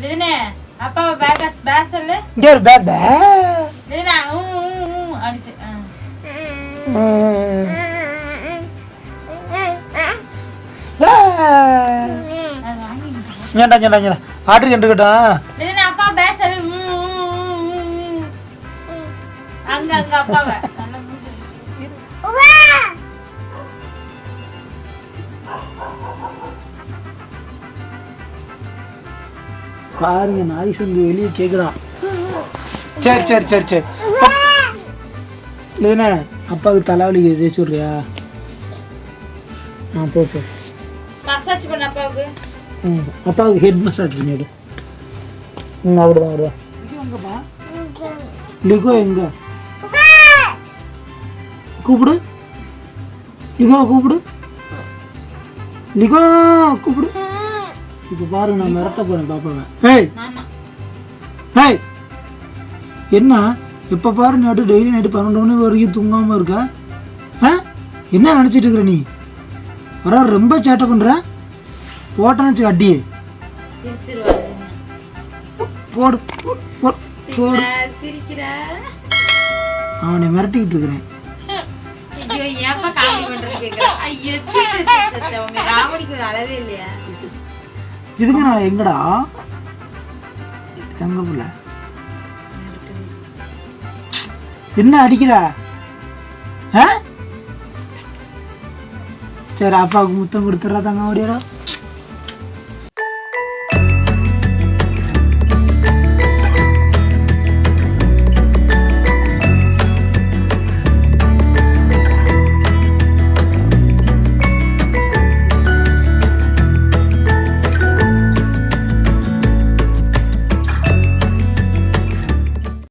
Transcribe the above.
இதுனே அப்பா பேஸ் சொல்லு. இங்க ஒரு பே இதுனா அடிச்சு ஞாண்டா ஆட்டு கண்டுக்கிட்டான். இதுனா அப்பா பேஸ் சொல்லு. அங்க அப்பாவை பாருங்க நாய் சொல்லி வெளியே கேக்குறான். சரி சரி சரி சரி இல்லைண்ணே அப்பாவுக்கு தலைவலிக்கு தேய்ச்சி விட்றியா? போ மசாஜ் பண்ண அப்பாவுக்கு. அப்பாவுக்கு ஹெட் மசாஜ் பண்ணிவிடு. அப்படிதான் வருவா. லிகோ எங்க கூப்பிடு. லிகோ கூப்பிடு. லிகோ கூப்பிடு. இப்போ பாருங்க நான் மிரட்ட போறேன் பாப்பாவை. ஏய் ஏய் என்ன எப்போ பாரு நைட்டு டெய்லி நைட்டு 12 மணி வரைக்கும் தூங்காமல் இருக்கா? என்ன நினச்சிட்டு இருக்கிற நீ? வர ரொம்ப சேட்டை பண்ணுற. போட்டேன்னு வச்சு அடியே போடு போடு. அவனை மிரட்டிக்கிட்டு இருக்கிறேன். இதுங்க நான் எங்கடா தங்க புள்ள என்ன அடிக்கிற? சரி அப்பாவுக்கு முத்தம் கொடுத்துட்றா தங்க ஓடிடா.